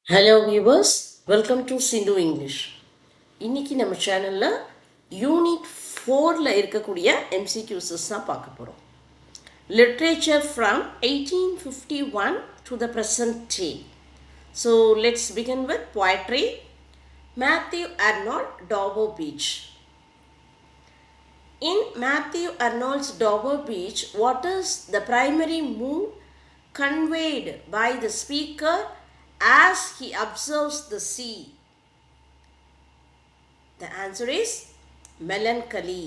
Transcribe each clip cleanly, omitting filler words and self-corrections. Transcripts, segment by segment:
Hello viewers, welcome to Sindhu English. இன்னைக்கு நம்ம சேனல்ல யூனிட் 4ல இருக்கக்கூடிய MCQs தான் பார்க்க போறோம். Literature from 1851 to the present day. So let's begin with poetry. Matthew Arnold, Dover Beach. In Matthew Arnold's Dover Beach, what is the primary mood conveyed by the speaker as he observes the sea? The answer is melancholy.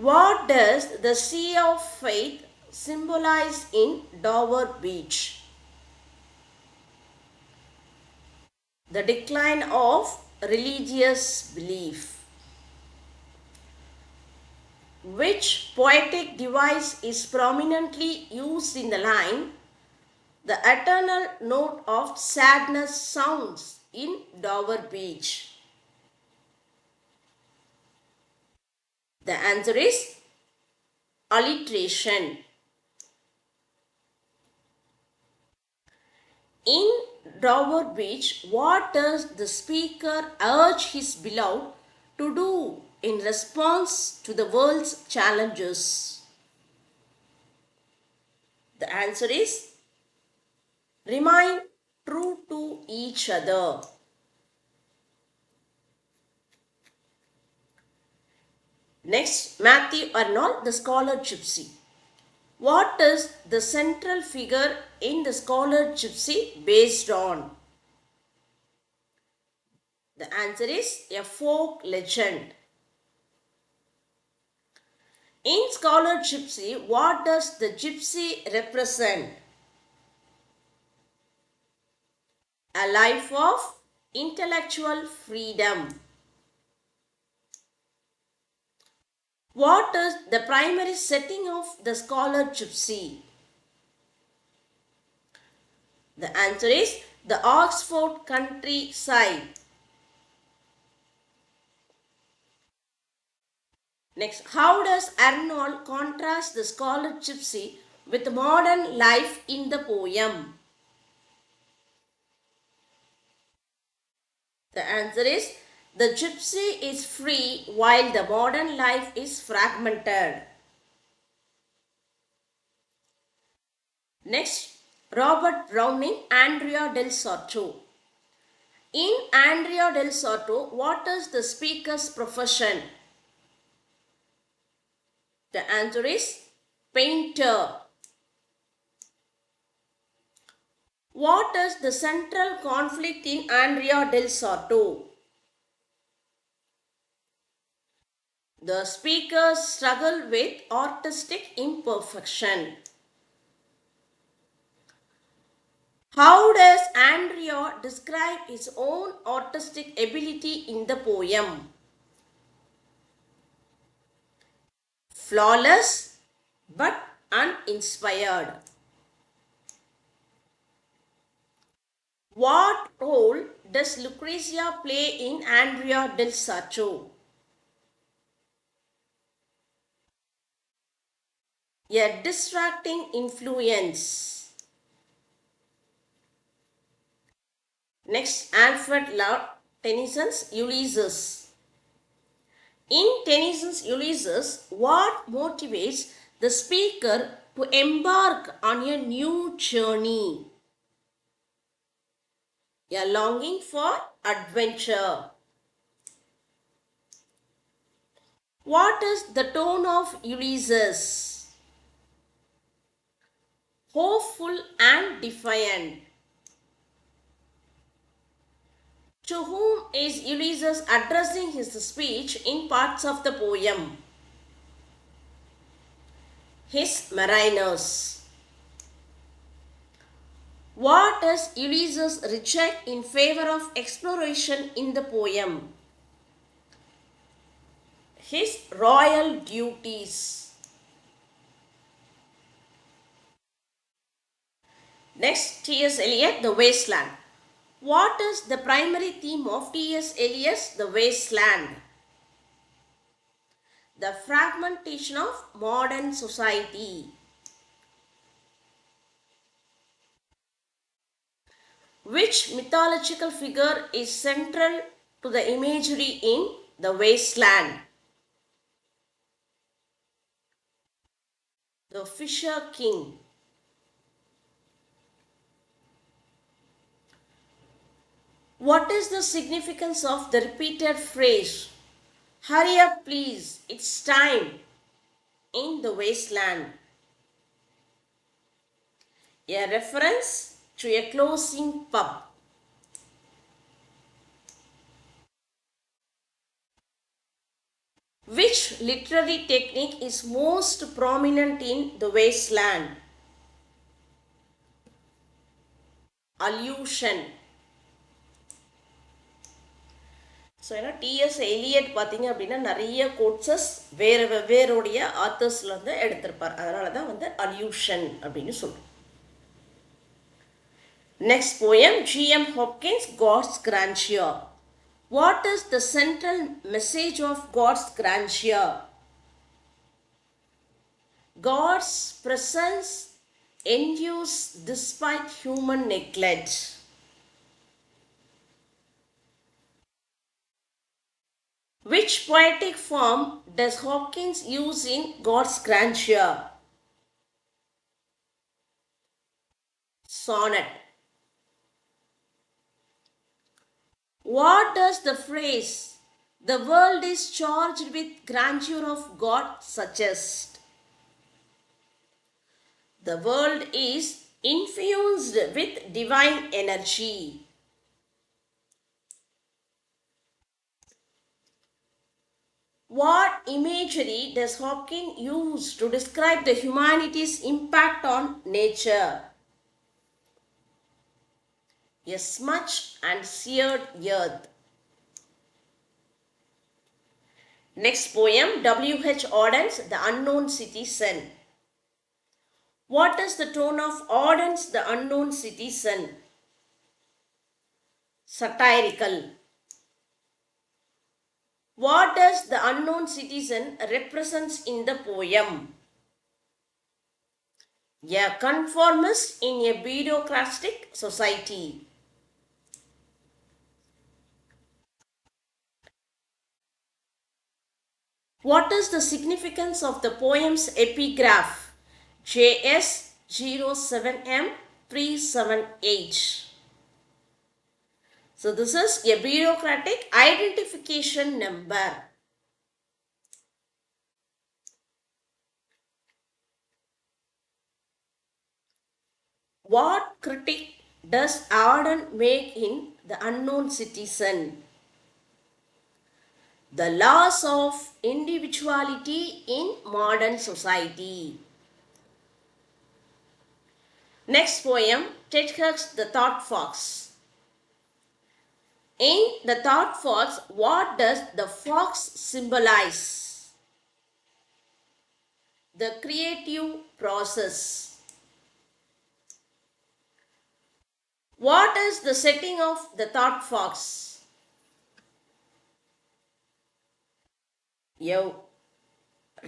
What does the sea of faith symbolize in Dover Beach? The decline of religious belief. Which poetic device is prominently used in the line, "The eternal note of sadness sounds in Dover Beach"? The answer is alliteration. In Dover Beach, what does the speaker urge his beloved to do in response to the world's challenges? The answer is remain true to each other. Next, Matthew Arnold, the scholar Gypsy. What is the central figure in the scholar Gypsy based on? The answer is a folk legend. In scholar Gypsy, what does the gypsy represent? A life of intellectual freedom. What is the primary setting of the scholar Gypsy? The answer is the Oxford countryside. Next, how does Arnold contrast the scholar Gypsy with modern life in the poem? The answer is the gypsy is free while the modern life is fragmented. Next, Robert Browning, Andrea del Sarto. In Andrea del Sarto, what is the speaker's profession? The answer is painter. What is the central conflict in Andrea del Sarto? The speakers struggle with artistic imperfection. How does Andrea describe his own artistic ability in the poem? Flawless but uninspired. What role does Lucrezia play in Andrea del Sarto? A distracting influence. Next, Alfred loved Tennyson's Ulysses. In Tennyson's Ulysses, what motivates the speaker to embark on a new journey? A longing for adventure. What is the tone of Ulysses? Hopeful and defiant. To whom is Ulysses addressing his speech in parts of the poem? His mariners. What does Ulysses reject in favor of exploration in the poem? His royal duties. Next, T.S. Eliot, The Wasteland. What is the primary theme of T.S. Eliot's The Wasteland? The fragmentation of modern society. Which mythological figure is central to the imagery in The Wasteland? The Fisher King. What is the significance of the repeated phrase, "Hurry up, please, it's time," in The Wasteland? A reference to a closing pub. Which literary technique is most prominent in The Wasteland? Allusion. So ஏன்னா DS Eliot பார்த்தீங்க அப்படின்னா நிறைய கோட்ஸஸ் வெவ்வேறுடைய ஆத்தர்ஸ்லேருந்து எடுத்திருப்பார். அதனால தான் illusion அப்படின்னு சொல்கிறோம். Next poem G.M. Hopkins, God's Grandeur. What is the central message of God's grandeur? God's presence endures despite human neglect. Which poetic form does Hopkins use in God's Grandeur? Sonnet. What does the phrase, "the world is charged with grandeur of God," suggest? The world is infused with divine energy. What imagery does Hopkins use to describe the humanity's impact on nature? A smudged and seared earth. Next poem, W.H. Auden's The Unknown Citizen. What is the tone of Auden's The Unknown Citizen? Satirical. What does the unknown citizen represents in the poem? A conformist in a bureaucratic society. What is the significance of the poem's epigraph, JS07M378? So this is a bureaucratic identification number. What critique does Auden make in The Unknown Citizen? The loss of individuality in modern society. Next poem, Tedhurst's The Thought Fox. In The Thought Fox, what does the fox symbolize? The creative process. What is the setting of The Thought Fox? A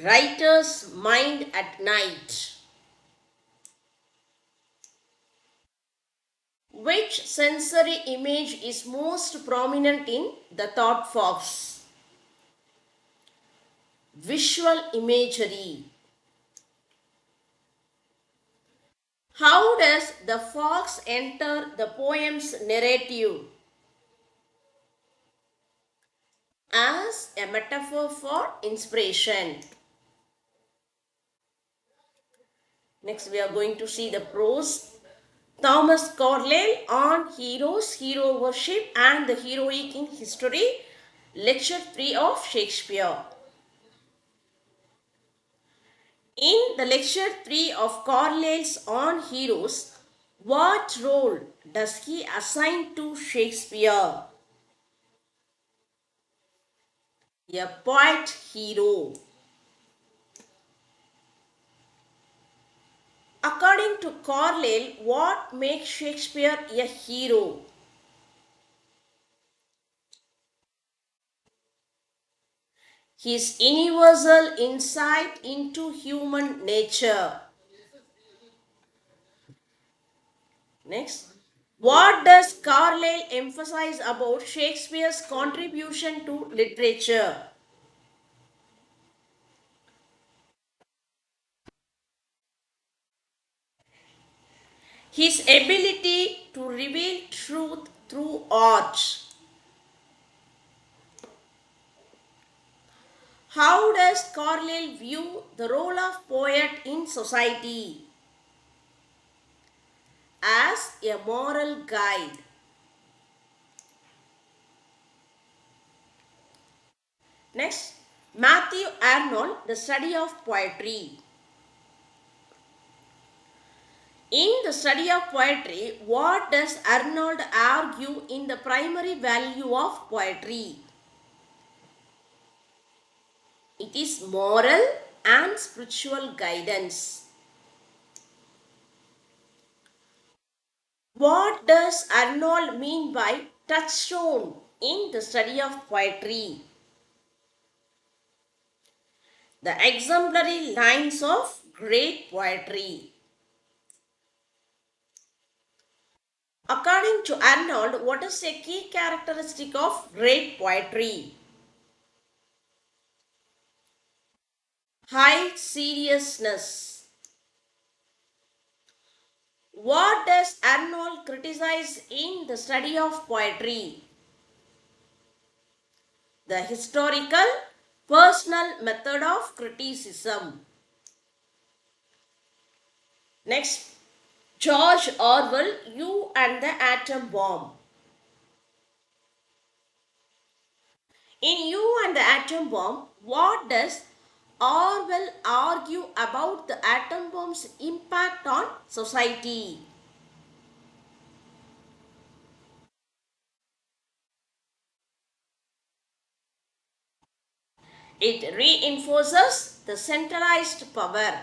writer's mind at night. Which sensory image is most prominent in The Thought Fox? Visual imagery. How does the fox enter the poem's narrative? As a metaphor for inspiration. Next, we are going to see the prose. Thomas Carlyle on heroes, hero worship and the heroic in history. Lecture 3 of Shakespeare. In the lecture 3 of Carlyle's on heroes, what role does he assign to Shakespeare? A poet hero. According to Carlyle, what makes Shakespeare a hero? His universal insight into human nature. Next, What does Carlyle emphasize about Shakespeare's contribution to literature? His ability to reveal truth through art. How does Carlyle view the role of poet in society? As a moral guide. Next, Matthew Arnold, the study of poetry. In the study of poetry, what does Arnold argue in the primary value of poetry? It is moral and spiritual guidance. What does Arnold mean by touchstone in the study of poetry? The exemplary lines of great poetry. According to Arnold, what is a key characteristic of great poetry? High seriousness. What does Arnold criticize in the study of poetry? The historical, personal method of criticism. Next, George Orwell, You and the Atom Bomb. In You and the Atom Bomb, what does Orwell argue about the atom bomb's impact on society? It reinforces the centralized power.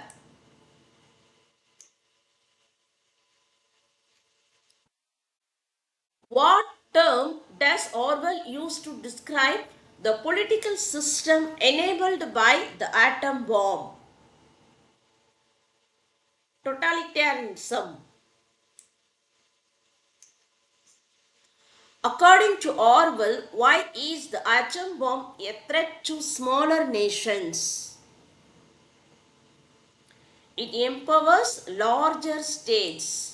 What term does Orwell use to describe the political system enabled by the atom bomb? Totalitarianism. According to Orwell, why is the atom bomb a threat to smaller nations? It empowers larger states.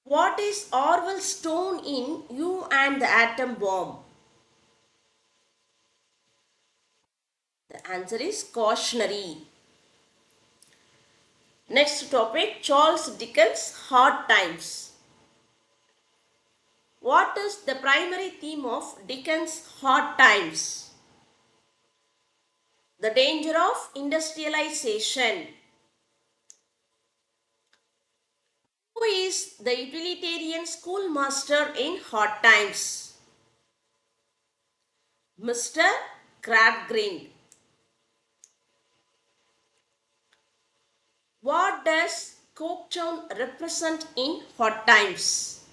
What is Orwell's tone in You and the Atom Bomb? The answer is cautionary. Next topic, Charles Dickens' Hard Times. What is the primary theme of Dickens' Hard Times? The danger of industrialization. Who is the utilitarian schoolmaster in Hard Times? Mr. Gradgrind. What does Coketown represent in Hard Times?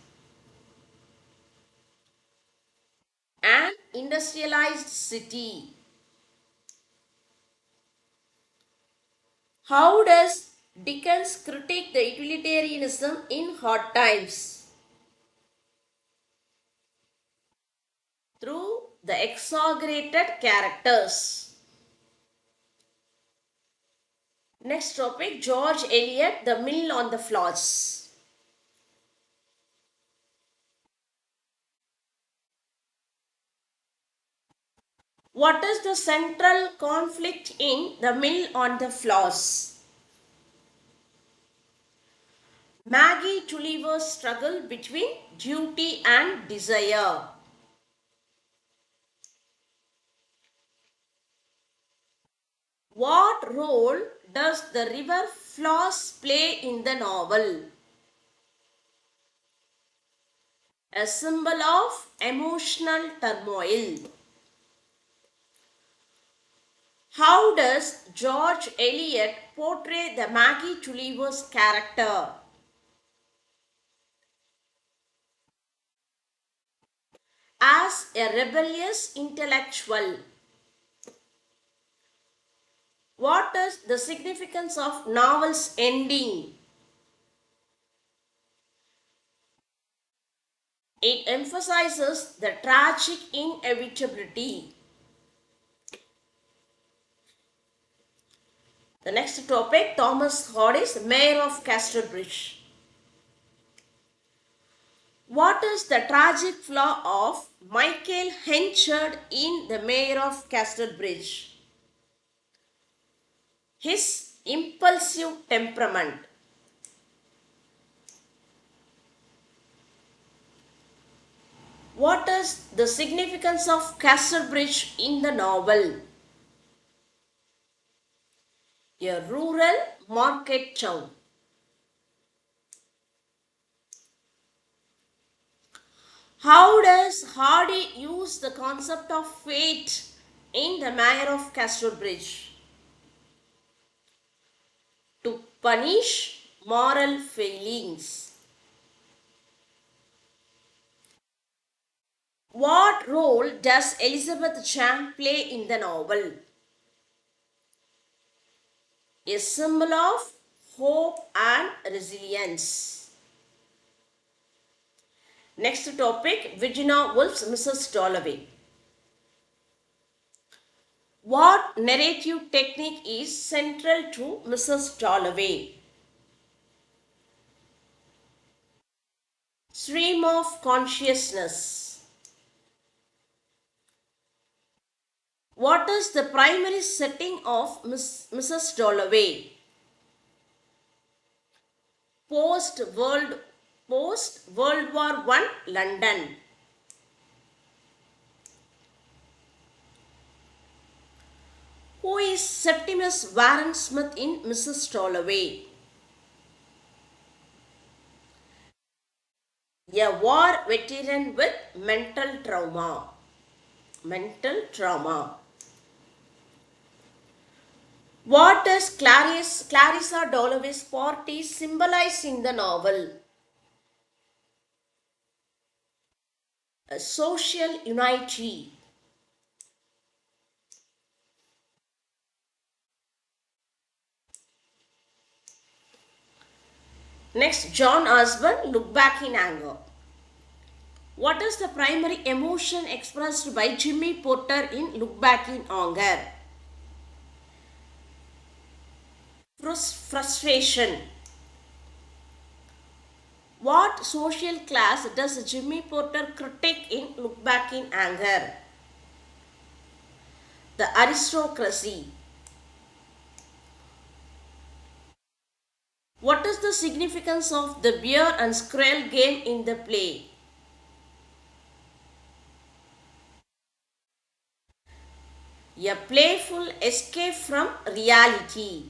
An industrialized city. How does Dickens critique the utilitarianism in Hard Times? Through the exaggerated characters. Next topic, George Eliot, The Mill on the Floss. What is the central conflict in The Mill on the Floss? Maggie Tulliver's struggle between duty and desire. What role does the river Floss play in the novel? A symbol of emotional turmoil. How does George Eliot portray the Maggie Tulliver's character? As a rebellious intellectual. What is the significance of novel's ending? It emphasizes the tragic inevitability. The next topic, Thomas Hardy's Mayor of Casterbridge. What is the tragic flaw of Michael Henchard in the Mayor of Casterbridge? His impulsive temperament. What is the significance of Casterbridge in the novel? A rural market town. How does Hardy use the concept of fate in the Mayor of Casterbridge? To punish moral failings. What role does Elizabeth Chang play in the novel? A symbol of hope and resilience. Next topic, Virginia Woolf's Mrs. Dalloway. What narrative technique is central to Mrs. Dalloway? Stream of consciousness. What is the primary setting of Mrs. Dalloway? Post-World War I London. Who is Septimus Warren Smith in Mrs. Dalloway? A war veteran with mental trauma. Mental trauma. What does Clarissa Dalloway's party symbolize in the novel? A social unity. Next, John Osborne, Look Back in Anger. What is the primary emotion expressed by Jimmy Porter in Look Back in Anger? Frustration. What social class does Jimmy Porter critique in Look Back in Anger? The aristocracy. What is the significance of the bear and squirrel game in the play? A playful escape from reality.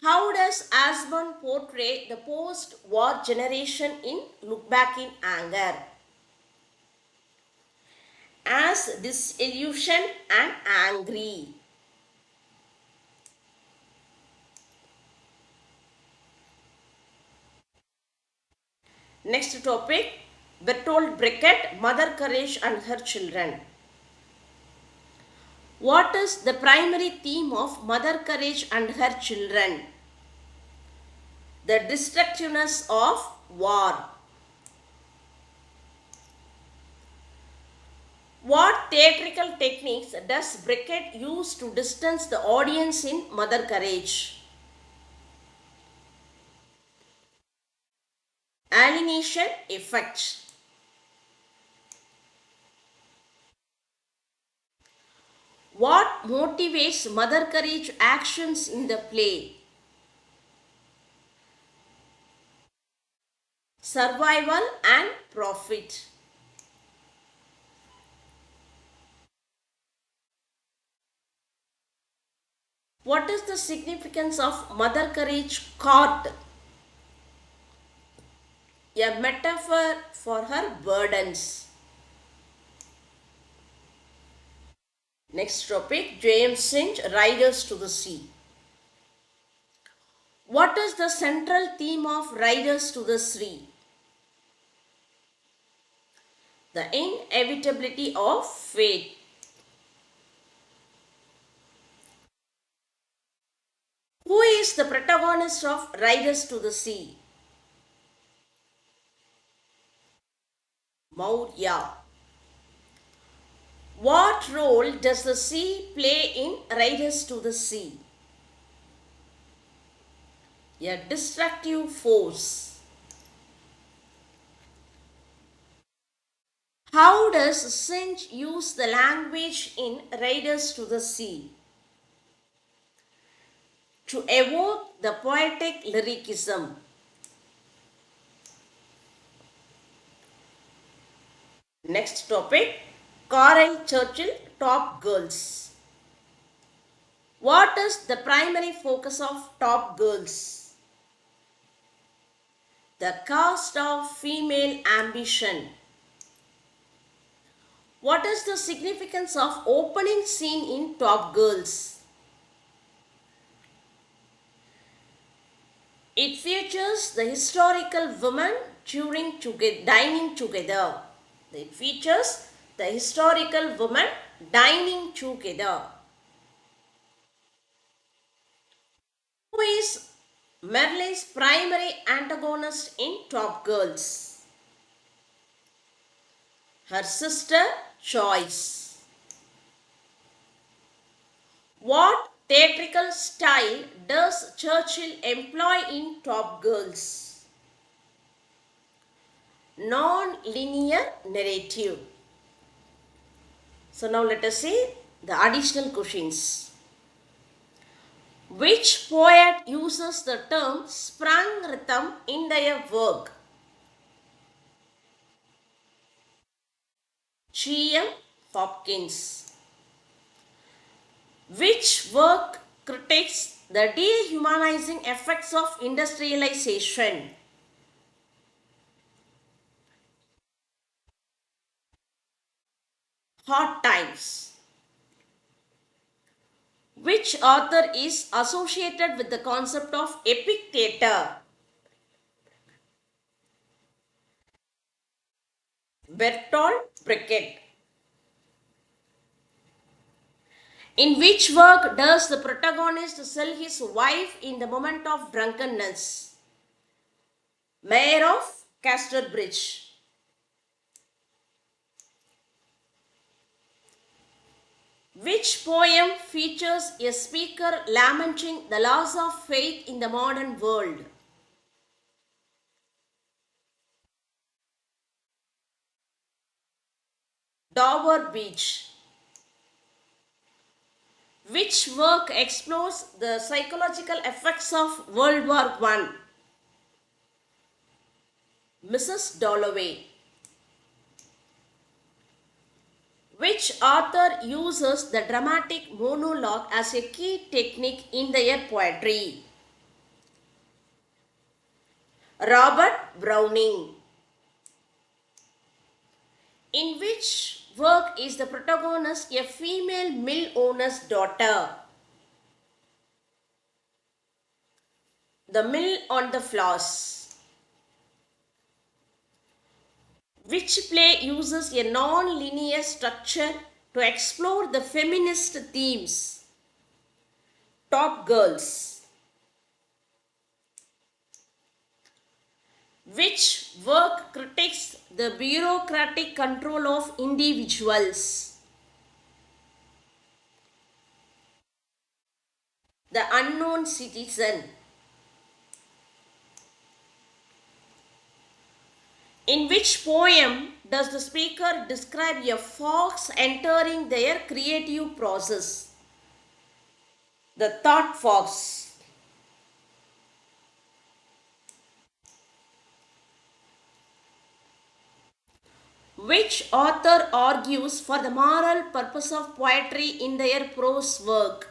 How does Osborne portray the post-war generation in Look Back in Anger? As disillusioned and angry. Next topic, Bertolt Brecht, Mother Courage and Her Children. What is the primary theme of Mother Courage and Her Children? The destructiveness of war. What theatrical techniques does Brecht use to distance the audience in Mother Courage? Alienation effect. What motivates Mother Courage actions in the play? Survival and profit. What is the significance of Mother Courage caught? A metaphor for her burdens. Next topic, James Synge, Riders to the Sea. What is the central theme of Riders to the Sea? The inevitability of fate. Who is the protagonist of Riders to the Sea? Maurya. What role does the sea play in Riders to the Sea? A destructive force. How does Synge use the language in Riders to the Sea? To evoke the poetic lyricism. Next topic, Carlyle Churchill Top Girls. What is the primary focus of Top Girls? The cost of female ambition. What is the significance of opening scene in Top Girls? It features the historical women dining together. It features the historical women dining together. Who is Merlin's primary antagonist in Top Girls? Her sister Joyce. What theatrical style does Churchill employ in Top Girls? Non-linear narrative. So now let us see the additional questions. Which poet uses the term sprung rhythm in their work? G.M. Hopkins. Which work critiques the dehumanizing effects of industrialization? Hard Times. Which author is associated with the concept of epic theatre? Bertolt Brecht. In which work does the protagonist sell his wife in the moment of drunkenness? Mayor of Casterbridge. Which poem features a speaker lamenting the loss of faith in the modern world? Dover Beach. Which work explores the psychological effects of World War I? Mrs. Dalloway. Which author uses the dramatic monologue as a key technique in their poetry? Robert Browning. In which work is the protagonist a female mill owner's daughter? The Mill on the Floss. Which play uses a non-linear structure to explore the feminist themes? Top Girls. Which work critiques the bureaucratic control of individuals? The Unknown Citizen. In which poem does the speaker describe a fox entering their creative process? The Thought Fox. Which author argues for the moral purpose of poetry in their prose work?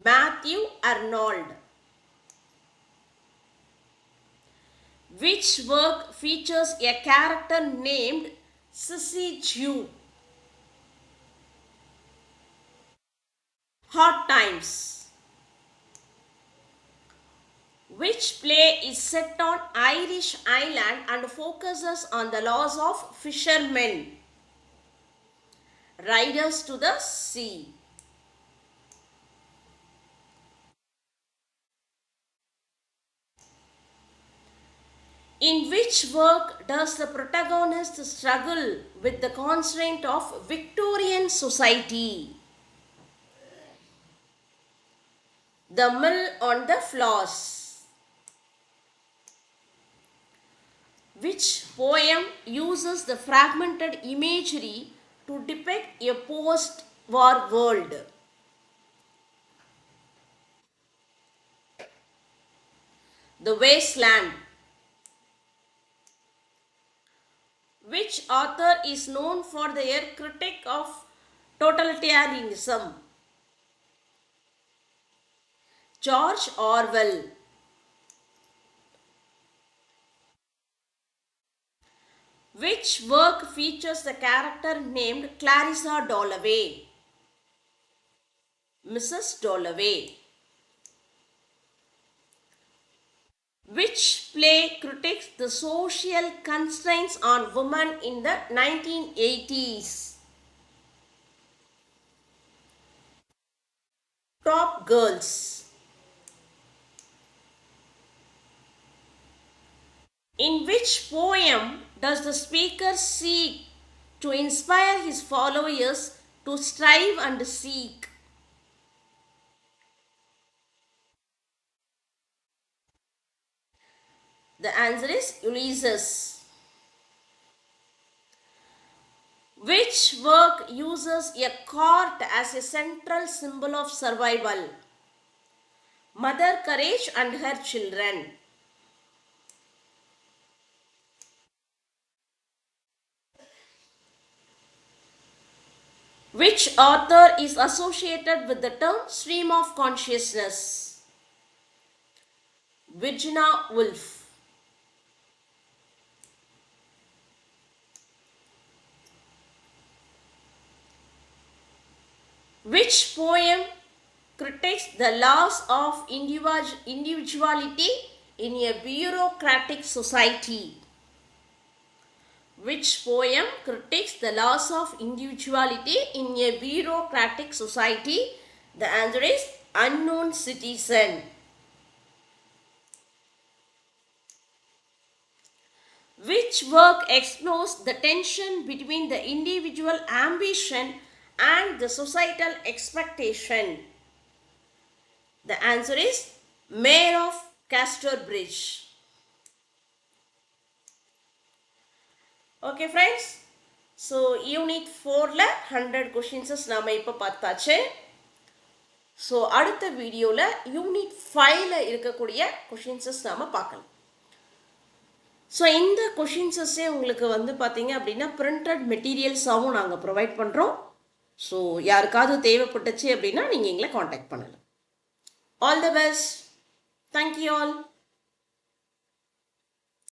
Matthew Arnold. Which work features a character named Synge? Hard Times. Which play is set on Irish island and focuses on the loss of fishermen? Riders to the Sea. In which work does the protagonist struggle with the constraint of Victorian society? The Mill on the Floss. Which poem uses the fragmented imagery to depict a post-war world? The Wasteland. Which author is known for their critique of totalitarianism? George Orwell. Which work features the character named Clarissa Dalloway? Mrs. Dalloway. Which play critiques the social constraints on women in the 1980s? Top Girls. In which poem does the speaker seek to inspire his followers to strive and seek? The answer is Ulysses. Which work uses a cart as a central symbol of survival? Mother Courage and Her Children. Which author is associated with the term stream of consciousness? Virginia Woolf. Which poem critiques the loss of individuality in a bureaucratic society? Which poem critiques the loss of individuality in a bureaucratic society? The answer is Unknown Citizen. Which work explores the tension between the individual ambition and the societal expectation? The answer is Mayor of Casterbridge. Okay friends, so Unit 4ல 100 questions நாம இப்ப பார்த்தாச்சு. So அடுத்த வீடியோல Unit 5ல இருக்கக்கூடிய questions நாம பார்க்கலாம். So இந்த கொஷின்ஸஸே உங்களுக்கு வந்து பார்த்தீங்க அப்படின்னா பிரிண்டட் மெட்டீரியல்ஸாகவும் நாங்கள் ப்ரொவைட் பண்ணுறோம். ஸோ யாருக்காவது தேவைப்பட்டுச்சு அப்படின்னா நீங்கள் எங்களை காண்டாக்ட் பண்ணலாம். All the best. Thank you all.